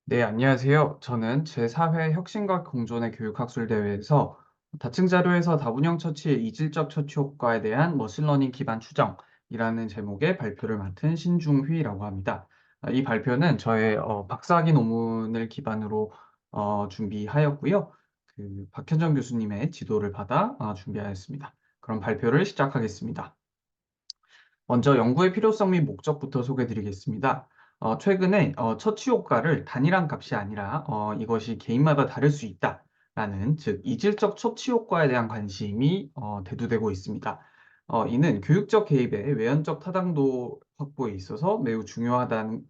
네, 안녕하세요. 저는 제4회 혁신과 공존의 교육학술 대회에서 다층 자료에서 다분형 처치의 이질적 처치 효과에 대한 머신러닝 기반 추정이라는 제목의 발표를 맡은 신중휘라고 합니다. 이 발표는 저의 박사학위 논문을 기반으로 준비하였고요. 박현정 교수님의 지도를 받아 준비하였습니다. 그럼 발표를 시작하겠습니다. 먼저 연구의 필요성 및 목적부터 소개드리겠습니다. 최근에 처치 효과를 단일한 값이 아니라 이것이 개인마다 다를 수 있다라는 즉 이질적 처치 효과에 대한 관심이 대두되고 있습니다. 이는 교육적 개입의 외연적 타당도 확보에 있어서 매우 중요한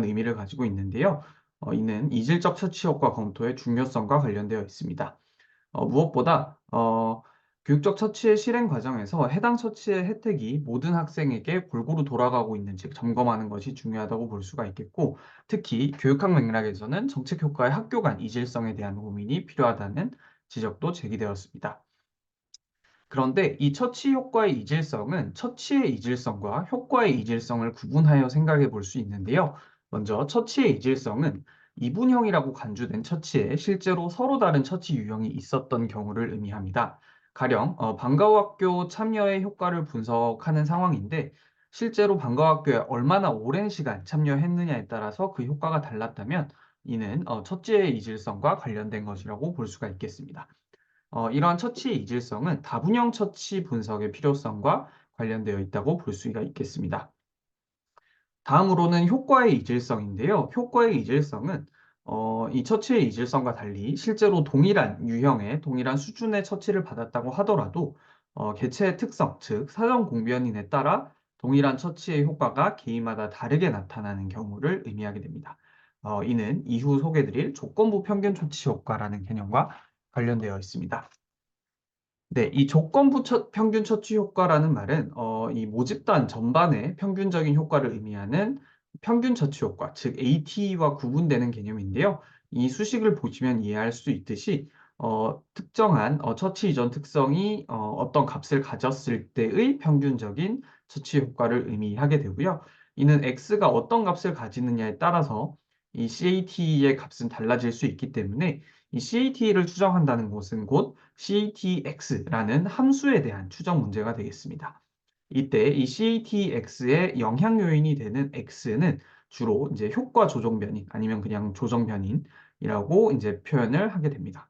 의미를 가지고 있는데요. 이는 이질적 처치 효과 검토의 중요성과 관련되어 있습니다. 무엇보다 교육적 처치의 실행 과정에서 해당 처치의 혜택이 모든 학생에게 골고루 돌아가고 있는지 점검하는 것이 중요하다고 볼 수가 있겠고, 특히 교육학 맥락에서는 정책 효과의 학교 간 이질성에 대한 고민이 필요하다는 지적도 제기되었습니다. 그런데 이 처치 효과의 이질성은 처치의 이질성과 효과의 이질성을 구분하여 생각해 볼 수 있는데요. 먼저 처치의 이질성은 이분형이라고 간주된 처치에 실제로 서로 다른 처치 유형이 있었던 경우를 의미합니다. 가령 방과후 학교 참여의 효과를 분석하는 상황인데 실제로 방과후 학교에 얼마나 오랜 시간 참여했느냐에 따라서 그 효과가 달랐다면 이는 처치의 이질성과 관련된 것이라고 볼 수가 있겠습니다. 이러한 처치의 이질성은 다분형 처치 분석의 필요성과 관련되어 있다고 볼 수가 있겠습니다. 다음으로는 효과의 이질성인데요. 효과의 이질성은 이 처치의 이질성과 달리 실제로 동일한 유형의 동일한 수준의 처치를 받았다고 하더라도 개체의 특성, 즉 사전 공변인에 따라 동일한 처치의 효과가 개인마다 다르게 나타나는 경우를 의미하게 됩니다. 이는 이후 소개드릴 조건부 평균 처치 효과라는 개념과 관련되어 있습니다. 네, 이 조건부 평균 처치 효과라는 말은 이 모집단 전반의 평균적인 효과를 의미하는 평균 처치 효과, 즉 AT와 구분되는 개념인데요. 이 수식을 보시면 이해할 수 있듯이 특정한 처치 이전 특성이 어떤 값을 가졌을 때의 평균적인 처치 효과를 의미하게 되고요. 이는 X가 어떤 값을 가지느냐에 따라서 이 CAT의 값은 달라질 수 있기 때문에 이 CAT를 추정한다는 것은 곧 CATX라는 함수에 대한 추정 문제가 되겠습니다. 이때 이 CATX의 영향 요인이 되는 X는 주로 이제 효과 조정 변인 아니면 그냥 조정 변인이라고 이제 표현을 하게 됩니다.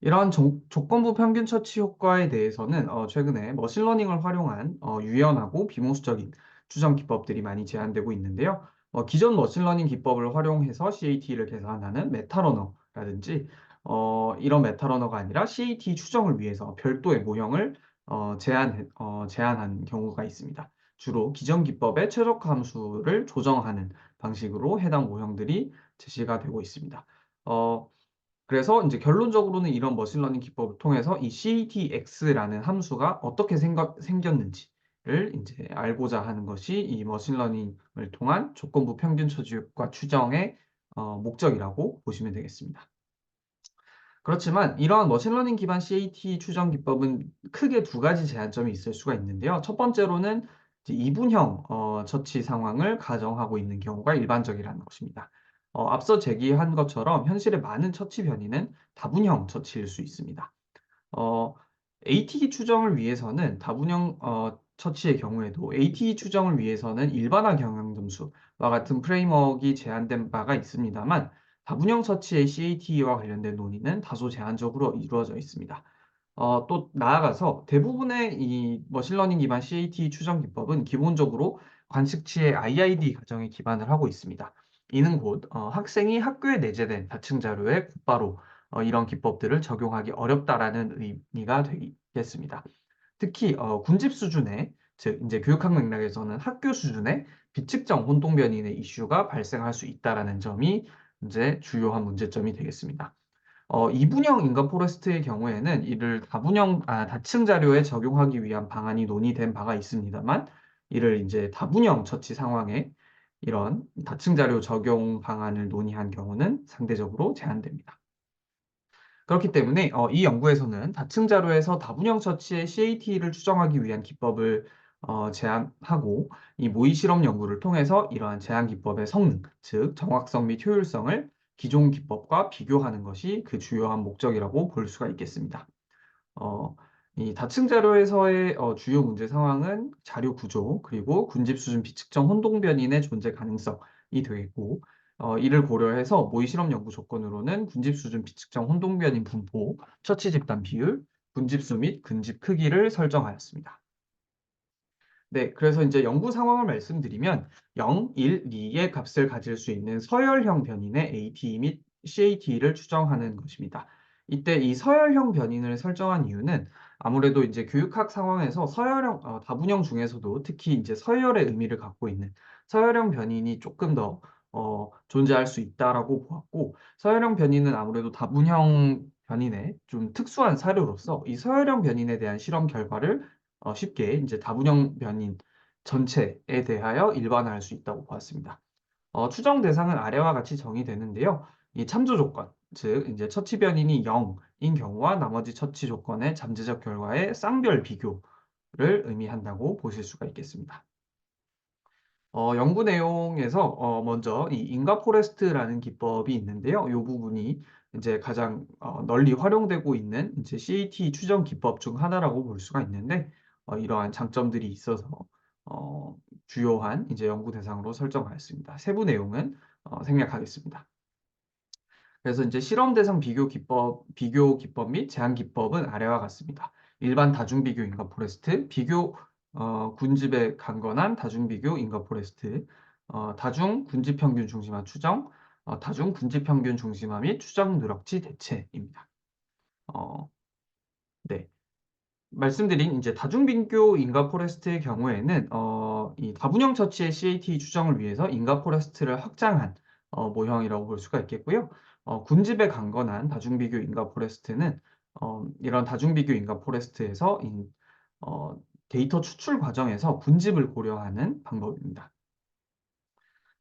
이러한 조건부 평균 처치 효과에 대해서는 최근에 머신러닝을 활용한 유연하고 비모수적인 추정 기법들이 많이 제안되고 있는데요. 기존 머신러닝 기법을 활용해서 CAT를 계산하는 메타러너라든지 이런 메타러너가 아니라 CAT 추정을 위해서 별도의 모형을 제안한 경우가 있습니다. 주로 기존 기법의 최적화 함수를 조정하는 방식으로 해당 모형들이 제시가 되고 있습니다. 어, 그래서 이제 결론적으로는 이런 머신러닝 기법을 통해서 이 CTX라는 함수가 어떻게 생겼는지를 이제 알고자 하는 것이 이 머신러닝을 통한 조건부 평균 처지효과 추정의 목적이라고 보시면 되겠습니다. 그렇지만 이러한 머신러닝 기반 CAT 추정 기법은 크게 두 가지 제한점이 있을 수가 있는데요. 첫 번째로는 이제 이분형 처치 상황을 가정하고 있는 경우가 일반적이라는 것입니다. 앞서 제기한 것처럼 현실의 많은 처치 변이는 다분형 처치일 수 있습니다. 어, AT 추정을 위해서는 다분형 처치의 경우에도 AT 추정을 위해서는 일반화 경향점수와 같은 프레임워크가 제한된 바가 있습니다만 다분형 처치의 CAT와 관련된 논의는 다소 제한적으로 이루어져 있습니다. 또 나아가서 대부분의 이 머신러닝 기반 CAT 추정 기법은 기본적으로 관측치의 IID 가정에 기반을 하고 있습니다. 이는 곧 학생이 학교에 내재된 다층 자료에 곧바로 이런 기법들을 적용하기 어렵다라는 의미가 되겠습니다. 특히 군집 수준의 즉 이제 교육학 맥락에서는 학교 수준의 비측정 혼동 변인의 이슈가 발생할 수 있다라는 점이 이제 주요한 문제점이 되겠습니다. 이분형 인간 포레스트의 경우에는 이를 다층 자료에 적용하기 위한 방안이 논의된 바가 있습니다만 이를 이제 다분형 처치 상황에 이런 다층 자료 적용 방안을 논의한 경우는 상대적으로 제한됩니다. 그렇기 때문에 이 연구에서는 다층 자료에서 다분형 처치의 CAT를 추정하기 위한 기법을 제안하고 이 모의 실험 연구를 통해서 이러한 제한 기법의 성능, 즉 정확성 및 효율성을 기존 기법과 비교하는 것이 그 주요한 목적이라고 볼 수가 있겠습니다. 어 이 다층 자료에서의 주요 문제 상황은 자료 구조 그리고 군집 수준 비측정 혼동 변인의 존재 가능성이 되겠고, 이를 고려해서 모의 실험 연구 조건으로는 군집 수준 비측정 혼동 변인 분포, 처치 집단 비율, 군집 수 및 군집 크기를 설정하였습니다. 네. 그래서 인제 연구 상황을 말씀드리면 0, 1, 2의 값을 가질 수 있는 서열형 변인의 AT 및 CAT를 추정하는 것입니다. 이때 이 서열형 변인을 설정한 이유는 아무래도 인제 교육학 상황에서 서열형 다분형 중에서도 특히 인제 서열의 의미를 갖고 있는 서열형 변인이 쪼끔 더 존재할 수 있다라고 보았고, 서열형 변인은 아무래도 다분형 변인의 좀 특수한 사료로서 이 서열형 변인에 대한 실험 결과를 쉽게 인제 다분형 변인 전체에 대하여 일반화할 수 있다고 보았습니다. 추정 대상은 아래와 같이 정의되는데요. 이 참조 조건, 즉 인제 처치 변인이 0인 경우와 나머지 처치 조건의 잠재적 결과의 쌍별 비교를 의미한다고 보실 수가 있겠습니다. 연구 내용에서 먼저 이 인가 포레스트라는 기법이 있는데요. 요 부분이 인제 가장 널리 활용되고 있는 인제 CAT 추정 기법 중 하나라고 볼 수가 있는데, 이러한 장점들이 있어서 어 주요한 이제 연구 대상으로 설정하였습니다. 세부 내용은 생략하겠습니다. 그래서 인제 실험 대상 비교 기법 및 제한 기법은 아래와 같습니다. 일반 다중 비교 인가 포레스트, 비교 군집의 강건한 다중 비교 인가 포레스트, 다중 군집 평균 중심화 추정, 다중 군집 평균 중심화 및 추정 누락치 대체입니다. 어 네. 말씀드린 인제 다중 빈교 인가 포레스트의 경우에는 이 다분형 처치의 CAT 추정을 위해서 인가 포레스트를 확장한 모형이라고 볼 수가 있겠고요. 군집에 강건한 다중 비교 인가 포레스트는 이런 다중 비교 인가 포레스트에서 어 데이터 추출 과정에서 군집을 고려하는 방법입니다.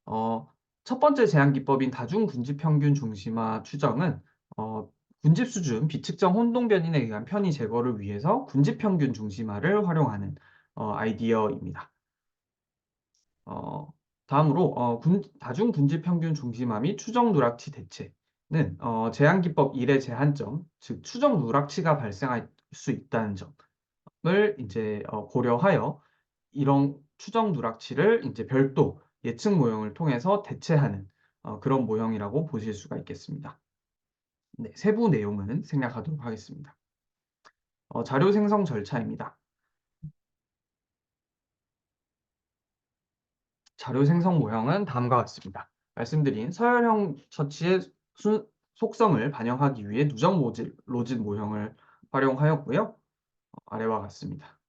어 첫 번째 제한 기법인 다중 군집 평균 중심화 추정은 어 군집 수준 비측정 혼동 변인에 의한 편의 제거를 위해서 군집 평균 중심화를 활용하는 아이디어입니다. 어 다음으로 군 다중 군집 평균 중심화 및 추정 누락치 대체는 제한 기법 1의 제한점, 즉 추정 누락치가 발생할 수 있다는 점을 인제 고려하여 이런 추정 누락치를 인제 별도 예측 모형을 통해서 대체하는 그런 모형이라고 보실 수가 있겠습니다. 네. 세부 내용은 생략하도록 하겠습니다. 자료 생성 절차입니다. 자료 생성 모형은 다음과 같습니다. 말씀드린 서열형 처치의 순 속성을 반영하기 위해 누적 로짓 모형을 활용하였고요. 아래와 같습니다.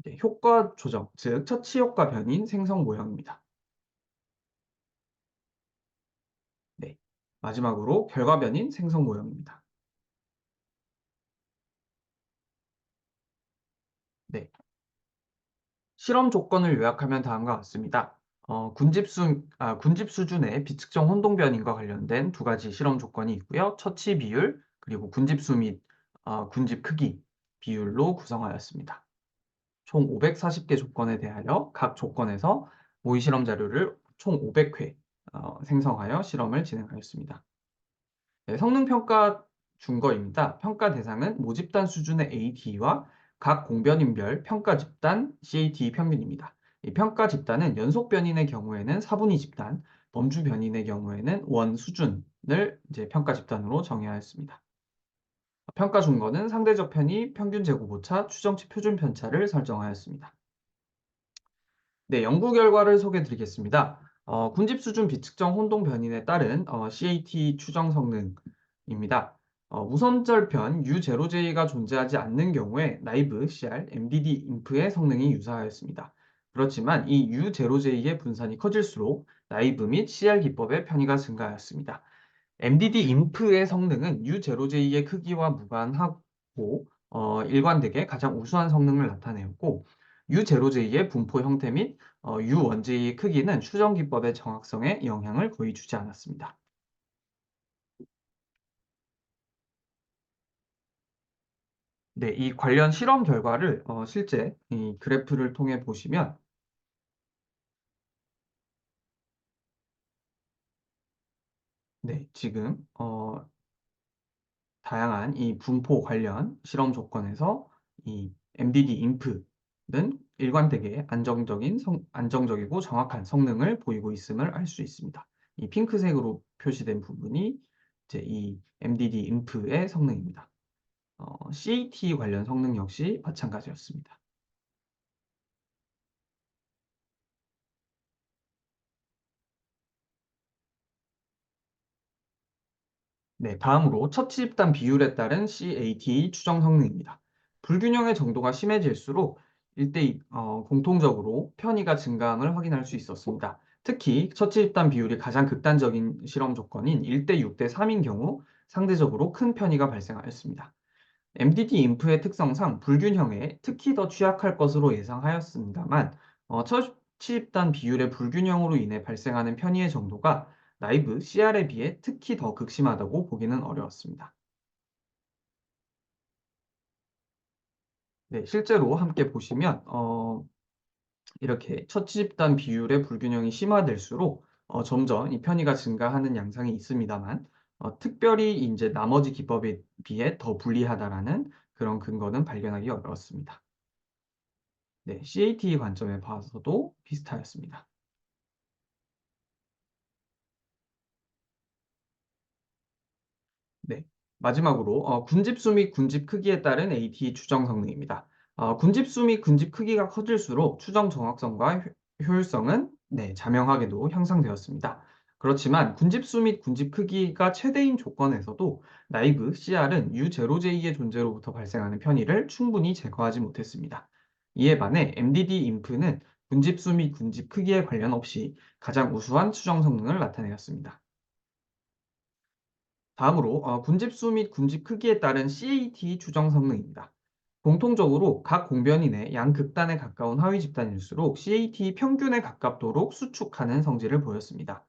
네. 효과 조정, 즉 처치 효과 변인 생성 모형입니다. 네. 마지막으로 결과 변인 생성 모형입니다. 네. 실험 조건을 요약하면 다음과 같습니다. 군집 수준의 비측정 혼동 변인과 관련된 두 가지 실험 조건이 있고요. 처치 비율 그리고 군집 수 및 군집 크기 비율로 구성하였습니다. 총 540개 조건에 대하여 각 조건에서 모의 실험 자료를 총 500회 생성하여 실험을 진행하였습니다. 네, 성능 평가 준거입니다. 평가 대상은 모집단 수준의 AT와 각 공변인별 평가 집단 CAT 평균입니다. 이 평가 집단은 연속 변인의 경우에는 사분위 집단, 범주 변인의 경우에는 원 수준을 이제 평가 집단으로 정의하였습니다. 평가 준거는 상대적 편의, 평균 제곱 오차, 추정치 표준 편차를 설정하였습니다. 네, 연구 결과를 소개해 드리겠습니다. 군집 수준 비측정 혼동 변인에 따른 CAT 추정 성능입니다. 무선절편 U0J가 존재하지 않는 경우에 나이브 CR, MDD 인프의 성능이 유사하였습니다. 그렇지만 이 U0J의 분산이 커질수록 나이브 및 CR 기법의 편의가 증가하였습니다. MDD 인프의 성능은 U0J의 크기와 무관하고 일관되게 가장 우수한 성능을 나타내었고, U0J의 분포 형태 및 U1J의 크기는 추정 기법의 정확성에 영향을 거의 주지 않았습니다. 네, 이 관련 실험 결과를 실제 이 그래프를 통해 보시면 네, 지금 다양한 이 분포 관련 실험 조건에서 이 MDD 인프는 일관되게 안정적이고 정확한 성능을 보이고 있음을 알 수 있습니다. 이 핑크색으로 표시된 부분이 이제 이 MDD 인프의 성능입니다. CAT 관련 성능 역시 마찬가지였습니다. 네, 다음으로 처치 집단 비율에 따른 CAT 추정 성능입니다. 불균형의 정도가 심해질수록 공통적으로 편의가 증가함을 확인할 수 있었습니다. 특히 처치 집단 비율이 가장 극단적인 실험 조건인 1대 6대 3인 경우 상대적으로 큰 편의가 발생하였습니다. MDD 인프의 특성상 불균형에 특히 더 취약할 것으로 예상하였습니다만, 처치 집단 비율의 불균형으로 인해 발생하는 편의의 정도가 나이브 CR에 비해 특히 더 극심하다고 보기는 어려웠습니다. 네, 실제로 함께 보시면 이렇게 처치 집단 비율의 불균형이 심화될수록 점점 이 편의가 증가하는 양상이 있습니다만, 특별히 이제 나머지 기법에 비해 더 불리하다라는 그런 근거는 발견하기 어려웠습니다. 네, CAT 관점에 봐서도 비슷하였습니다. 네. 마지막으로 군집수 및 군집 크기에 따른 AT 추정 성능입니다. 군집수 및 군집 크기가 커질수록 추정 정확성과 효율성은 네, 자명하게도 향상되었습니다. 그렇지만 군집수 및 군집 크기가 최대인 조건에서도 나이브 CR은 U0J의 존재로부터 발생하는 편의를 충분히 제거하지 못했습니다. 이에 반해 MDD 인프는 군집수 및 군집 크기에 관련 없이 가장 우수한 추정 성능을 나타내었습니다. 다음으로 군집수 및 군집 크기에 따른 CAT 추정 성능입니다. 공통적으로 각 공변인의 양극단에 가까운 하위 집단일수록 CAT 평균에 가깝도록 수축하는 성질을 보였습니다.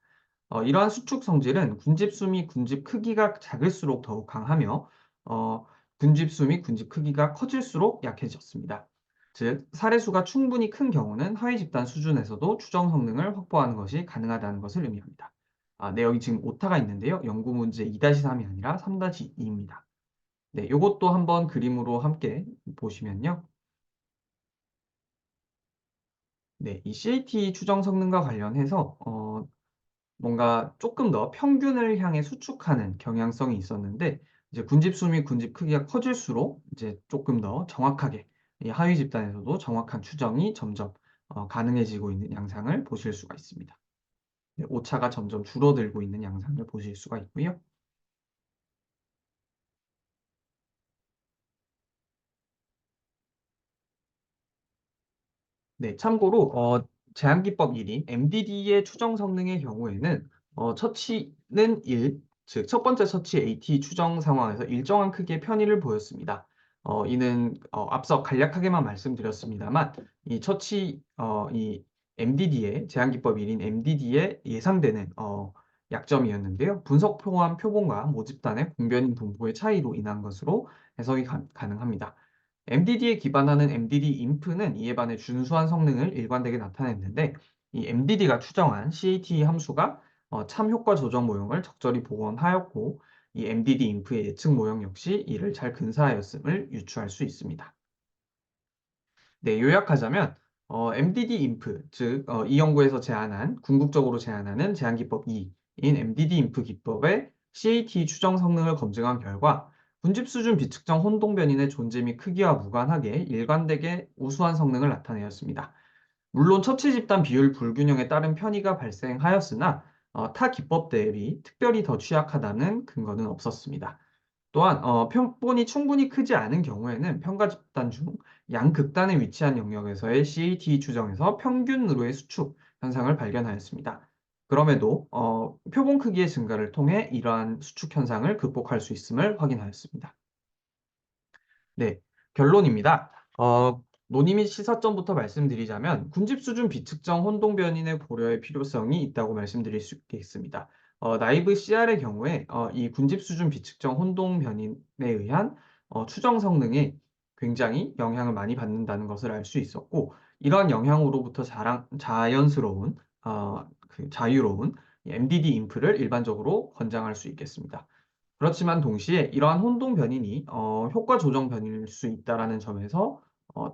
이러한 수축 성질은 군집수 및 군집 크기가 작을수록 더욱 강하며 어, 군집수 및 군집 크기가 커질수록 약해졌습니다. 즉, 사례수가 충분히 큰 경우는 하위 집단 수준에서도 추정 성능을 확보하는 것이 가능하다는 것을 의미합니다. 네, 여기 지금 오타가 있는데요. 연구 문제 2-3이 아니라 3-2입니다. 네, 요것도 한번 그림으로 함께 보시면요. 네, 이 CAT 추정 성능과 관련해서 뭔가 조금 더 평균을 향해 수축하는 경향성이 있었는데, 이제 군집수 및 군집 크기가 커질수록 이제 조금 더 정확하게 이 하위 집단에서도 정확한 추정이 점점 가능해지고 있는 양상을 보실 수가 있습니다. 네, 오차가 점점 줄어들고 있는 양상을 보실 수가 있고요. 네, 참고로 제한기법 1인 MDD의 추정 성능의 경우에는 처치는 1, 즉 첫 번째 처치 AT 추정 상황에서 일정한 크기의 편의를 보였습니다. 이는 앞서 간략하게만 말씀드렸습니다만 이 MDD의 제한기법 1인 MDD의 예상되는 약점이었는데요. 분석 포함 표본과 모집단의 공변인 분포의 차이로 인한 것으로 해석이 가능합니다. MDD에 기반하는 MDD 인프는 이에 반해 준수한 성능을 일관되게 나타냈는데, 이 MDD가 추정한 CAT 함수가 참 효과 조정 모형을 적절히 복원하였고, 이 MDD 인프의 예측 모형 역시 이를 잘 근사하였음을 유추할 수 있습니다. 네, 요약하자면 MDD 인프, 즉 이 연구에서 제안한 궁극적으로 제안하는 제한기법 2인 MDD 인프 기법의 CAT 추정 성능을 검증한 결과 분집 수준 비측정 혼동 변인의 존재 및 크기와 무관하게 일관되게 우수한 성능을 나타내었습니다. 물론 처치 집단 비율 불균형에 따른 편의가 발생하였으나 타 기법 대비 특별히 더 취약하다는 근거는 없었습니다. 또한 표본이 충분히 크지 않은 경우에는 평가 집단 중 양극단에 위치한 영역에서의 CAT 추정에서 평균으로의 수축 현상을 발견하였습니다. 그럼에도 표본 크기의 증가를 통해 이러한 수축 현상을 극복할 수 있음을 확인하였습니다. 네, 결론입니다. 논의 및 시사점부터 말씀드리자면 군집 수준 비측정 혼동 변인의 고려의 필요성이 있다고 말씀드릴 수 있겠습니다. 나이브 CR의 경우에 이 군집 수준 비측정 혼동 변인에 의한 추정 성능이 굉장히 영향을 많이 받는다는 것을 알 수 있었고, 이러한 영향으로부터 자연스러운 자유로운 MDD 인프를 일반적으로 권장할 수 있겠습니다. 그렇지만 동시에 이러한 혼동 변인이 효과 조정 변인일 수 있다라는 점에서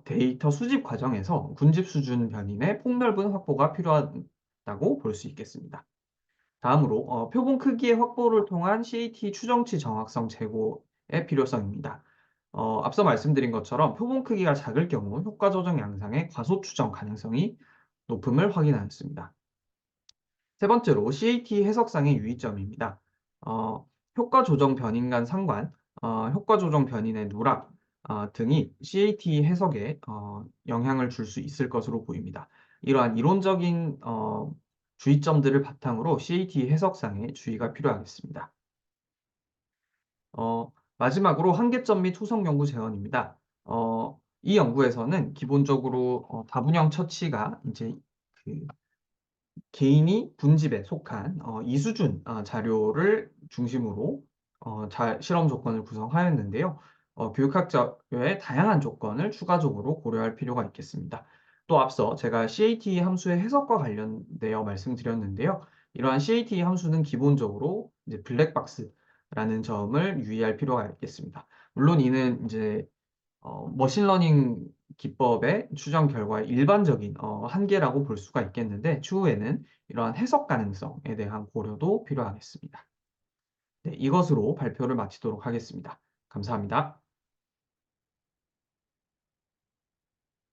데이터 수집 과정에서 군집 수준 변인의 폭넓은 확보가 필요하다고 볼 수 있겠습니다. 다음으로 표본 크기의 확보를 통한 CAT 추정치 정확성 제고의 필요성입니다. 앞서 말씀드린 것처럼 표본 크기가 작을 경우 효과 조정 양상의 과소 추정 가능성이 높음을 확인하였습니다. 세 번째로 CAT 해석상의 유의점입니다. 어, 효과 조정 변인 간 상관, 효과 조정 변인의 누락 등이 CAT 해석에 영향을 줄 수 있을 것으로 보입니다. 이러한 이론적인 주의점들을 바탕으로 CAT 해석상의 주의가 필요하겠습니다. 마지막으로 한계점 및 후속 연구 재원입니다. 이 연구에서는 기본적으로 다분형 처치가 이제 그 개인이 분집에 속한 이수준 자료를 중심으로 실험 조건을 구성하였는데요. 교육학자의 다양한 조건을 추가적으로 고려할 필요가 있겠습니다. 또 앞서 제가 CAT 함수의 해석과 관련되어 말씀드렸는데요. 이러한 CAT 함수는 기본적으로 이제 블랙박스라는 점을 유의할 필요가 있겠습니다. 물론 이는 이제 머신러닝 기법의 추정 결과의 일반적인 한계라고 볼 수가 있겠는데, 추후에는 이러한 해석 가능성에 대한 고려도 필요하겠습니다. 네, 이것으로 발표를 마치도록 하겠습니다. 감사합니다.